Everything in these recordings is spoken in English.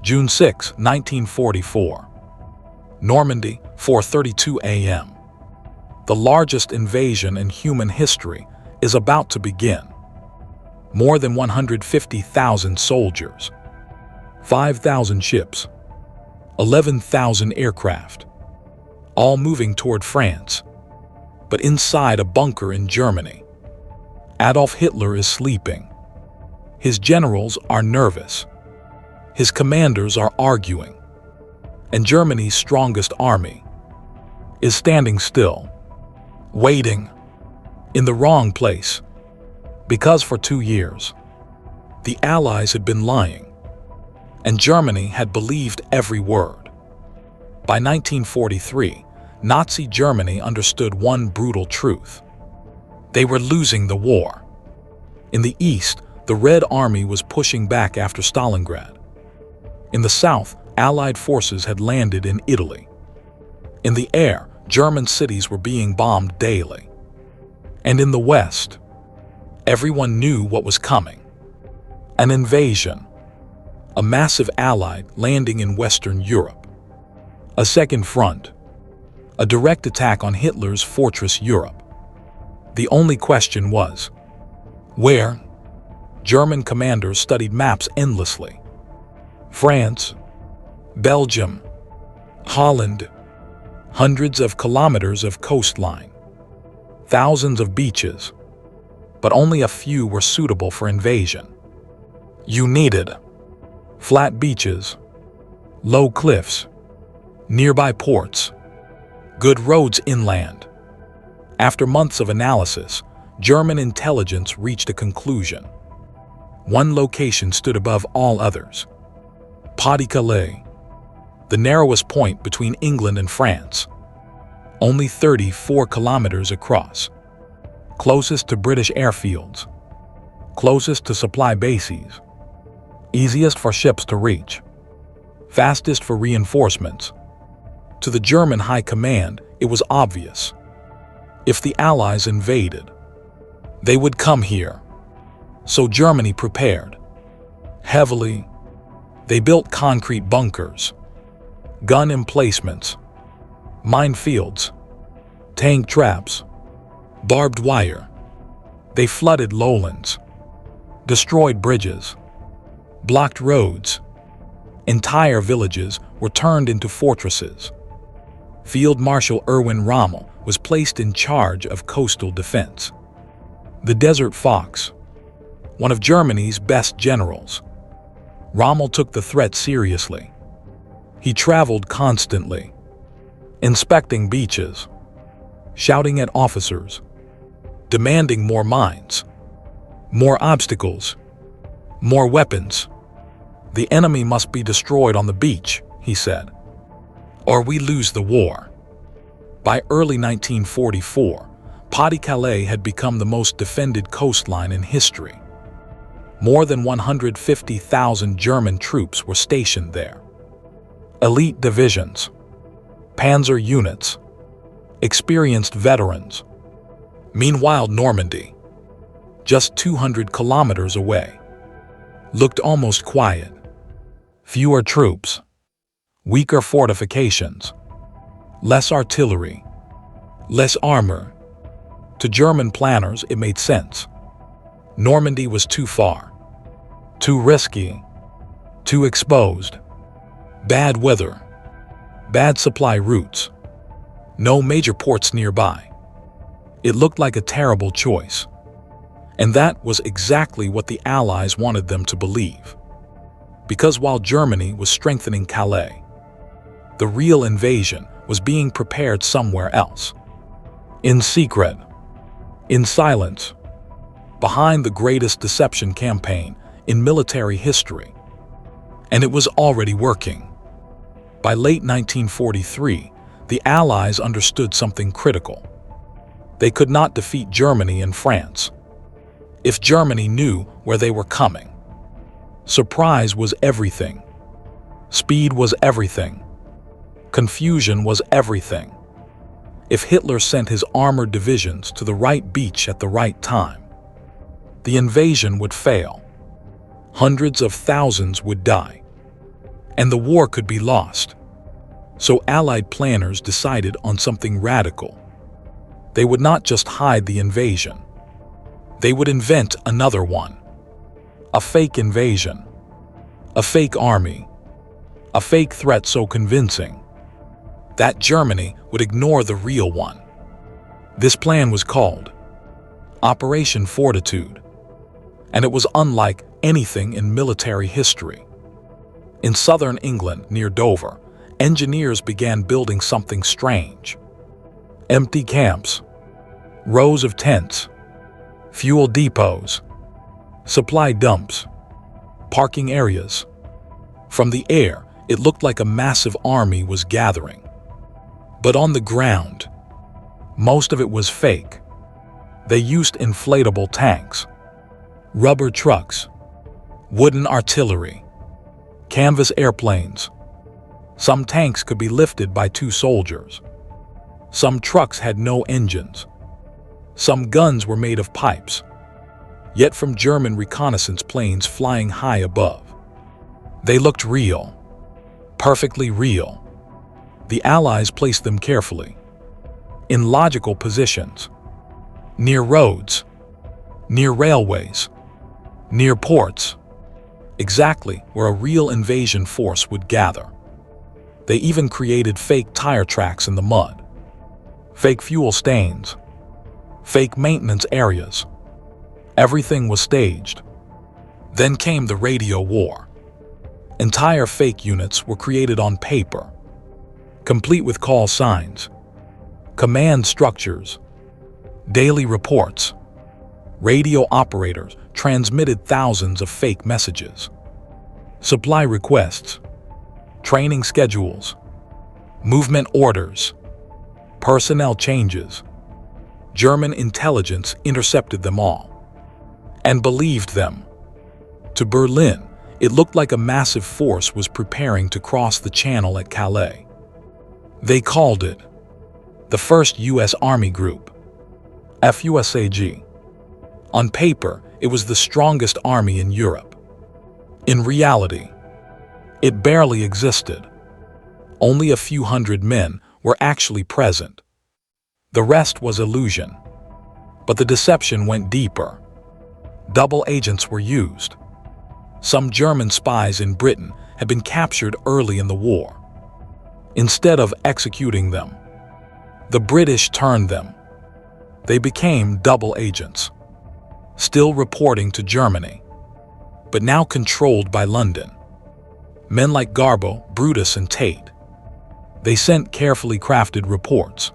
June 6, 1944. Normandy, 4:32 a.m. The largest invasion in human history is about to begin. More than 150,000 soldiers, 5,000 ships, 11,000 aircraft, all moving toward France. But inside a bunker in Germany, Adolf Hitler is sleeping. His generals are nervous. His commanders are arguing. And Germany's strongest army is standing still, waiting in the wrong place. Because for 2 years, the Allies had been lying, and Germany had believed every word. By 1943, Nazi Germany understood one brutal truth. They were losing the war. In the east, the Red Army was pushing back after Stalingrad. In the south, Allied forces had landed in Italy. In the air, German cities were being bombed daily. And in the west, everyone knew what was coming. An invasion. A massive Allied landing in Western Europe. A second front. A direct attack on Hitler's fortress Europe. The only question was, where? German commanders studied maps endlessly. France, Belgium, Holland, hundreds of kilometers of coastline, thousands of beaches, but only a few were suitable for invasion. You needed flat beaches, low cliffs, nearby ports, good roads inland. After months of analysis, German intelligence reached a conclusion. One location stood above all others. Pas-de-Calais, the narrowest point between England and France, only 34 kilometers across, closest to British airfields, closest to supply bases, easiest for ships to reach, fastest for reinforcements. To the German High Command, it was obvious. If the Allies invaded, they would come here. So Germany prepared. Heavily, they built concrete bunkers, gun emplacements, minefields, tank traps, barbed wire. They flooded lowlands, destroyed bridges, blocked roads. Entire villages were turned into fortresses. Field Marshal Erwin Rommel was placed in charge of coastal defense. The Desert Fox, one of Germany's best generals, Rommel took the threat seriously. He traveled constantly, inspecting beaches, shouting at officers, demanding more mines, more obstacles, more weapons. The enemy must be destroyed on the beach, he said, or we lose the war. By early 1944, Pas-de-Calais had become the most defended coastline in history. More than 150,000 German troops were stationed there. Elite divisions, panzer units, experienced veterans. Meanwhile, Normandy, just 200 kilometers away, looked almost quiet. Fewer troops, weaker fortifications, less artillery, less armor. To German planners, it made sense. Normandy was too far, too risky, too exposed. Bad weather, bad supply routes, no major ports nearby. It looked like a terrible choice. And that was exactly what the Allies wanted them to believe. Because while Germany was strengthening Calais, the real invasion was being prepared somewhere else. In secret, in silence, behind the greatest deception campaign in military history. And it was already working. By late 1943, the Allies understood something critical. They could not defeat Germany and France if Germany knew where they were coming. Surprise was everything. Speed was everything. Confusion was everything. If Hitler sent his armored divisions to the right beach at the right time, the invasion would fail. Hundreds of thousands would die. and the war could be lost. So Allied planners decided on something radical. They would not just hide the invasion. They would invent another one. A fake invasion. A fake army. A fake threat so convincing that Germany would ignore the real one. This plan was called Operation Fortitude, and it was unlike anything in military history. In southern England, near Dover, engineers began building something strange. Empty camps, rows of tents, fuel depots, supply dumps, parking areas. From the air, it looked like a massive army was gathering. But on the ground, most of it was fake. They used inflatable tanks, rubber trucks, wooden artillery, canvas airplanes. Some tanks could be lifted by 2 soldiers. Some trucks had no engines. Some guns were made of pipes, yet from German reconnaissance planes flying high above. They looked real, perfectly real. The Allies placed them carefully, in logical positions, near roads, near railways, near ports, exactly where a real invasion force would gather. They even created fake tire tracks in the mud, fake fuel stains, fake maintenance areas. Everything was staged. Then came the radio war. Entire fake units were created on paper, complete with call signs, command structures, daily reports. Radio operators transmitted thousands of fake messages, supply requests, training schedules, movement orders, personnel changes. German intelligence intercepted them all and believed them. To Berlin, it looked like a massive force was preparing to cross the Channel at Calais. They called it the First U.S. Army Group, FUSAG. On paper, it was the strongest army in Europe. In reality, it barely existed. Only a few hundred men were actually present. The rest was illusion. But the deception went deeper. Double agents were used. Some German spies in Britain had been captured early in the war. Instead of executing them, the British turned them. They became double agents, still reporting to Germany, but now controlled by London. Men like Garbo, Brutus, and Tate. They sent carefully crafted reports.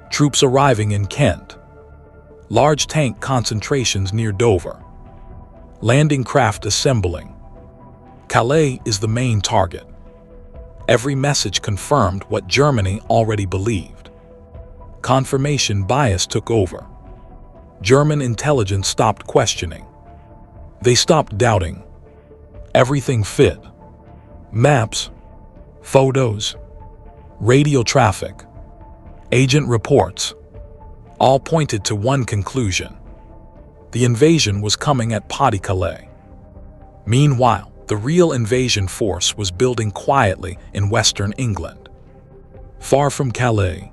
Troops arriving in Kent. Large tank concentrations near Dover. Landing craft assembling. Calais is the main target. Every message confirmed what Germany already believed. Confirmation bias took over. German intelligence stopped questioning. They stopped doubting. Everything fit. Maps, photos, radio traffic, agent reports, all pointed to one conclusion. The invasion was coming at Pas-de-Calais. Meanwhile, the real invasion force was building quietly in western England, far from Calais,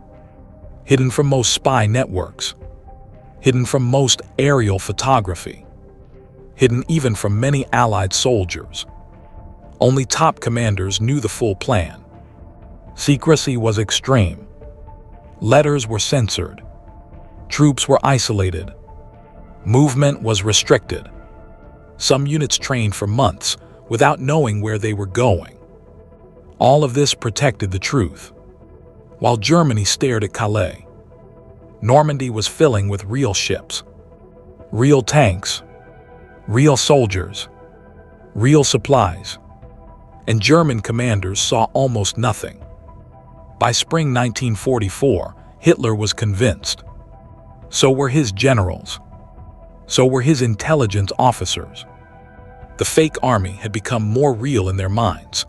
hidden from most spy networks, hidden from most aerial photography, hidden even from many Allied soldiers. Only top commanders knew the full plan. Secrecy was extreme. Letters were censored. Troops were isolated. Movement was restricted. Some units trained for months without knowing where they were going. All of this protected the truth. While Germany stared at Calais, Normandy was filling with real ships, real tanks, real soldiers, real supplies, and German commanders saw almost nothing. By spring 1944, Hitler was convinced. So were his generals. So were his intelligence officers. The fake army had become more real in their minds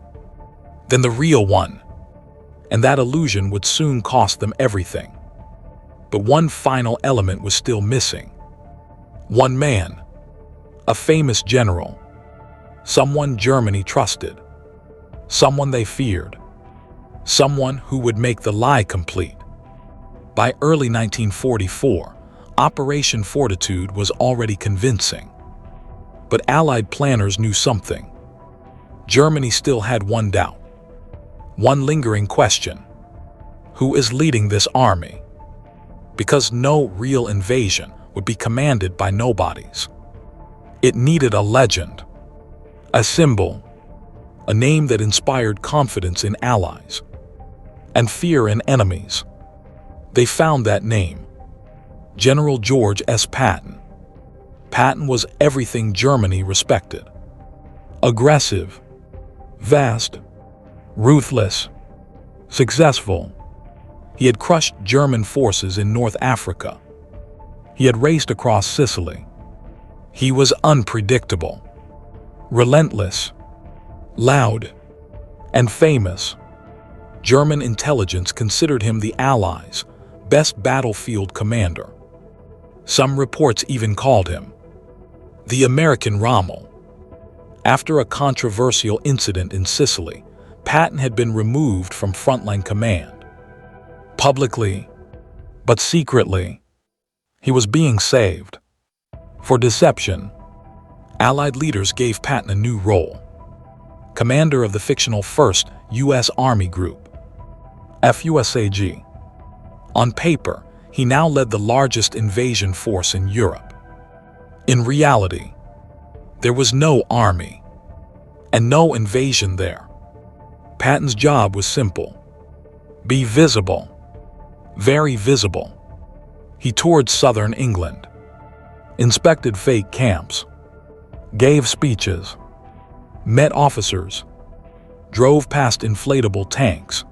than the real one, and that illusion would soon cost them everything. But one final element was still missing. One man, a famous general, someone Germany trusted, someone they feared, someone who would make the lie complete. By early 1944, Operation Fortitude was already convincing. But Allied planners knew something. Germany still had one doubt, one lingering question: who is leading this army? Because no real invasion would be commanded by nobodies. It needed a legend, a symbol, a name that inspired confidence in allies and fear in enemies. They found that name: General George S. Patton. Patton was everything Germany respected. Aggressive, vast, ruthless, successful. He had crushed German forces in North Africa. He had raced across Sicily. He was unpredictable, relentless, loud, and famous. German intelligence considered him the Allies' best battlefield commander. Some reports even called him the American Rommel. After a controversial incident in Sicily, Patton had been removed from frontline command. Publicly, but secretly, he was being saved. For deception, Allied leaders gave Patton a new role: commander of the fictional 1st U.S. Army Group, FUSAG. On paper, he now led the largest invasion force in Europe. In reality, there was no army and no invasion there. Patton's job was simple: be visible, very visible. He toured southern England, inspected fake camps, gave speeches, met officers, drove past inflatable tanks,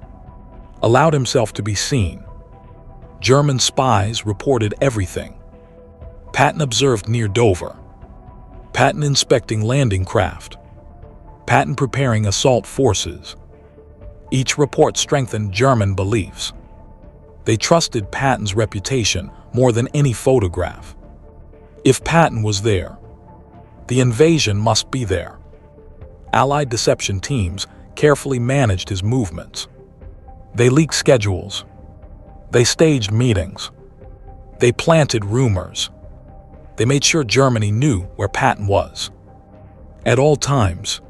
allowed himself to be seen. German spies reported everything. Patton observed near Dover, Patton inspecting landing craft, Patton preparing assault forces. Each report strengthened German beliefs. They trusted Patton's reputation more than any photograph. If Patton was there, the invasion must be there. Allied deception teams carefully managed his movements. They leaked schedules. They staged meetings. They planted rumors. They made sure Germany knew where Patton was at all times.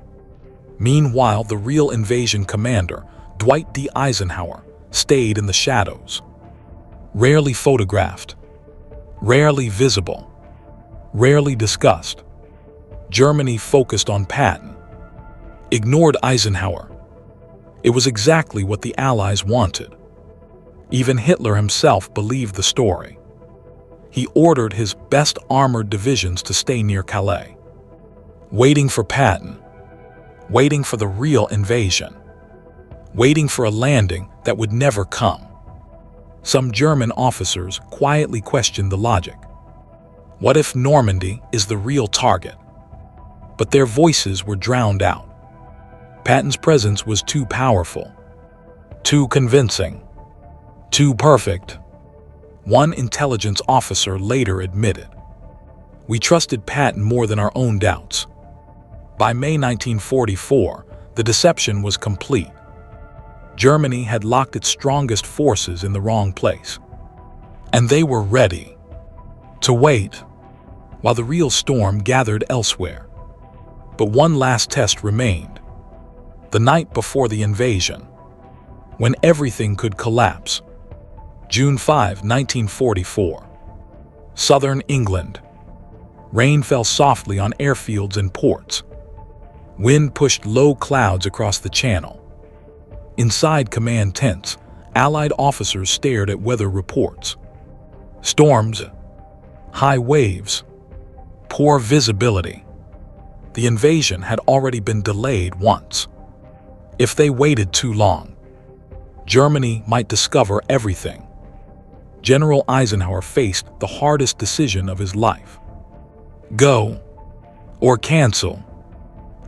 Meanwhile, the real invasion commander, Dwight D. Eisenhower, stayed in the shadows. Rarely photographed, rarely visible, rarely discussed. Germany focused on Patton, ignored Eisenhower. It was exactly what the Allies wanted. Even Hitler himself believed the story. He ordered his best armored divisions to stay near Calais, waiting for Patton, waiting for the real invasion, waiting for a landing that would never come. Some German officers quietly questioned the logic. What if Normandy is the real target? But their voices were drowned out. Patton's presence was too powerful, too convincing, too perfect. One intelligence officer later admitted, "We trusted Patton more than our own doubts." By May 1944, the deception was complete. Germany had locked its strongest forces in the wrong place. And they were ready to wait while the real storm gathered elsewhere. But one last test remained. The night before the invasion, when everything could collapse. June 5, 1944. Southern England. Rain fell softly on airfields and ports. Wind pushed low clouds across the channel. Inside command tents, Allied officers stared at weather reports. Storms, high waves, poor visibility. The invasion had already been delayed once. If they waited too long, Germany might discover everything. General Eisenhower faced the hardest decision of his life: go or cancel.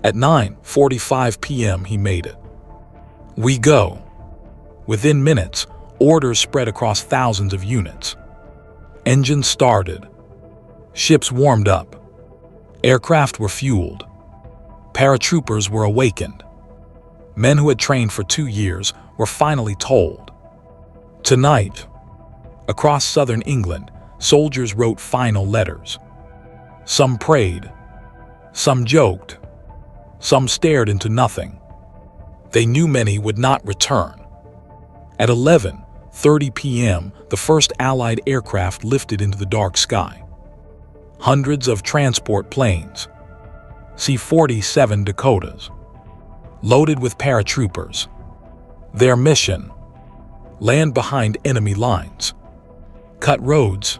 At 9:45 p.m. he made it. We go. Within minutes, orders spread across thousands of units. Engines started. Ships warmed up. Aircraft were fueled. Paratroopers were awakened. Men who had trained for 2 years were finally told. Tonight, across southern England, soldiers wrote final letters. Some prayed, some joked, some stared into nothing. They knew many would not return. At 11:30 p.m., the first Allied aircraft lifted into the dark sky. Hundreds of transport planes, C-47 Dakotas, loaded with paratroopers. Their mission: land behind enemy lines, cut roads,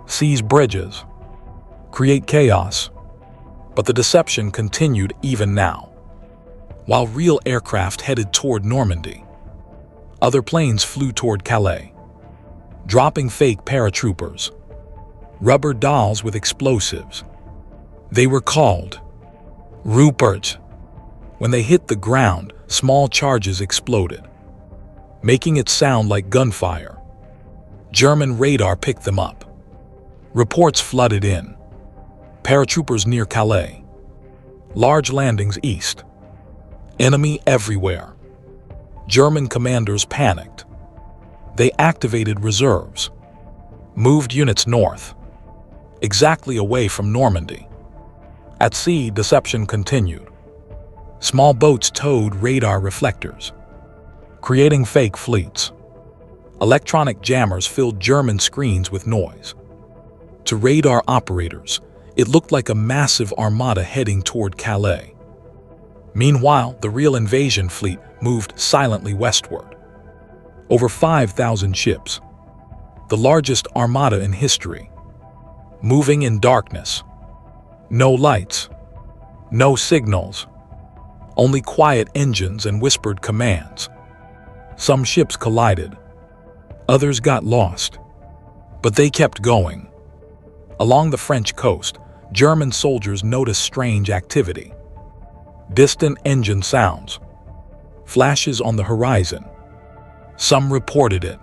seize bridges, create chaos. But the deception continued even now. While real aircraft headed toward Normandy, other planes flew toward Calais, dropping fake paratroopers, rubber dolls with explosives. They were called Rupert. When they hit the ground, small charges exploded, making it sound like gunfire. German radar picked them up. Reports flooded in. Paratroopers near Calais. Large landings east. Enemy everywhere. German commanders panicked. They activated reserves, moved units north, exactly away from Normandy. At sea, deception continued. Small boats towed radar reflectors, creating fake fleets. Electronic jammers filled German screens with noise. To radar operators, it looked like a massive armada heading toward Calais. Meanwhile, the real invasion fleet moved silently westward. Over 5,000 ships, the largest armada in history, moving in darkness. No lights, no signals, only quiet engines and whispered commands. Some ships collided, others got lost, but they kept going. Along the French coast, German soldiers noticed strange activity. Distant engine sounds, flashes on the horizon. Some reported it,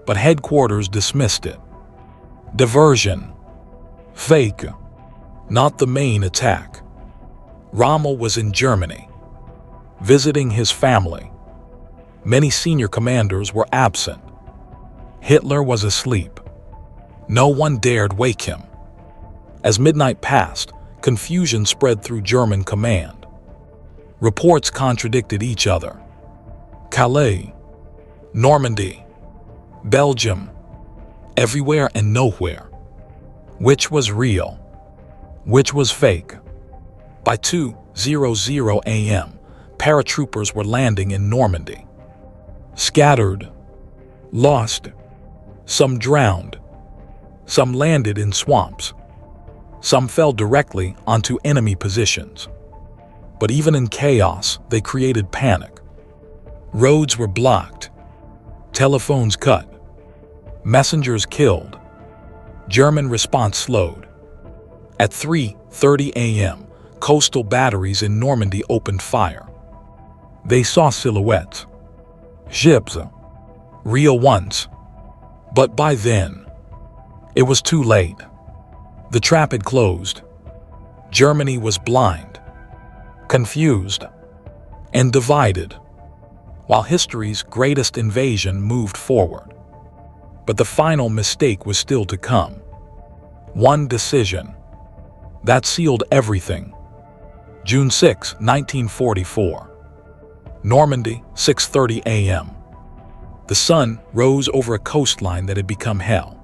but headquarters dismissed it. Diversion. Fake. Not the main attack. Rommel was in Germany, visiting his family. Many senior commanders were absent. Hitler was asleep. No one dared wake him. As midnight passed, confusion spread through German command. Reports contradicted each other. Calais, Normandy, Belgium, everywhere and nowhere. Which was real? Which was fake? By 2:00 a.m., paratroopers were landing in Normandy. Scattered, lost, some drowned, some landed in swamps, some fell directly onto enemy positions. But even in chaos, they created panic. Roads were blocked, telephones cut, messengers killed. German response slowed. At 3:30 a.m., coastal batteries in Normandy opened fire. They saw silhouettes, ships, real ones. But by then, it was too late. The trap had closed. Germany was blind, confused, and divided, while history's greatest invasion moved forward. But the final mistake was still to come. One decision that sealed everything. June 6, 1944. Normandy, 6:30 a.m. The sun rose over a coastline that had become hell.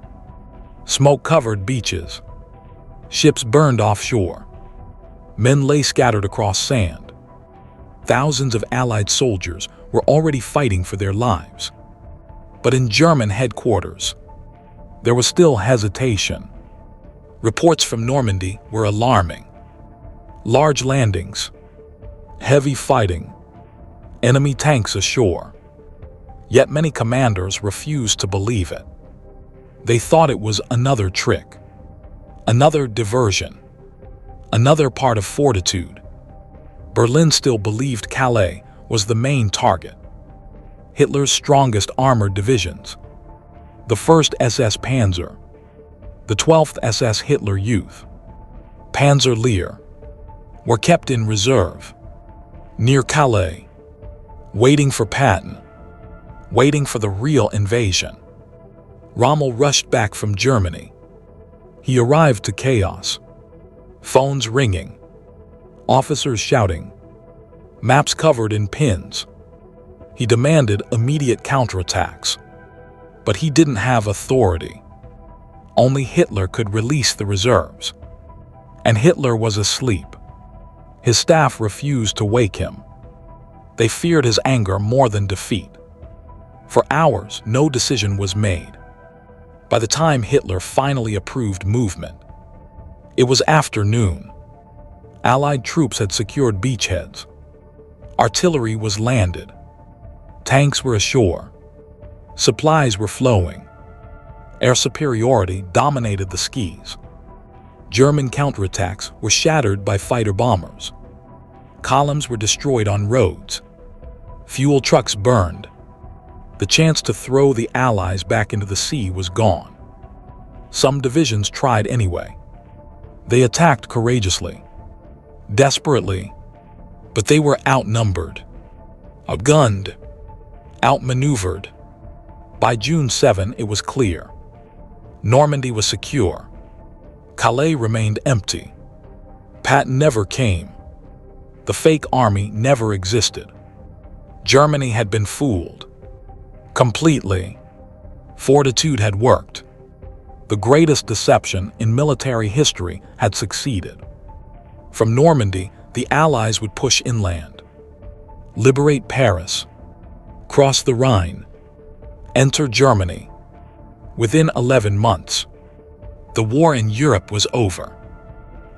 Smoke-covered beaches. Ships burned offshore. Men lay scattered across sand. Thousands of Allied soldiers were already fighting for their lives. But in German headquarters, there was still hesitation. Reports from Normandy were alarming. Large landings, heavy fighting, enemy tanks ashore. Yet many commanders refused to believe it. They thought it was another trick, another diversion, another part of fortitude. Berlin still believed Calais was the main target. Hitler's strongest armored divisions, the 1st SS Panzer, the 12th SS Hitler Youth, Panzer Lehr, were kept in reserve. Near Calais, waiting for Patton, waiting for the real invasion. Rommel rushed back from Germany. He arrived to chaos. Phones ringing, officers shouting, maps covered in pins. He demanded immediate counterattacks. But he didn't have authority. Only Hitler could release the reserves. And Hitler was asleep. His staff refused to wake him. They feared his anger more than defeat. For hours, no decision was made. By the time Hitler finally approved movement, it was afternoon. Allied troops had secured beachheads. Artillery was landed. Tanks were ashore. Supplies were flowing. Air superiority dominated the skies. German counterattacks were shattered by fighter bombers. Columns were destroyed on roads. Fuel trucks burned. The chance to throw the Allies back into the sea was gone. Some divisions tried anyway. They attacked courageously, desperately, but they were outnumbered, outgunned, outmaneuvered. By June 7, it was clear. Normandy was secure. Calais remained empty. Patton never came. The fake army never existed. Germany had been fooled. Completely. Fortitude had worked. The greatest deception in military history had succeeded. From Normandy, the Allies would push inland, liberate Paris, cross the Rhine, enter Germany. Within 11 months, the war in Europe was over.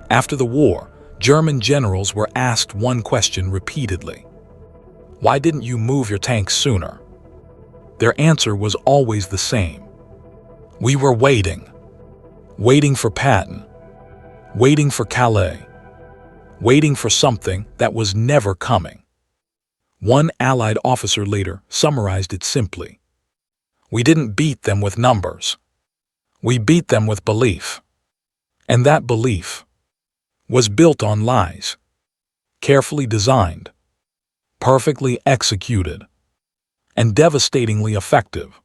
After the war, German generals were asked one question repeatedly: why didn't you move your tanks sooner? Their answer was always the same. We were waiting. Waiting for Patton. Waiting for Calais. Waiting for something that was never coming. One Allied officer later summarized it simply: we didn't beat them with numbers. We beat them with belief. And that belief was built on lies, carefully designed, perfectly executed, and devastatingly effective.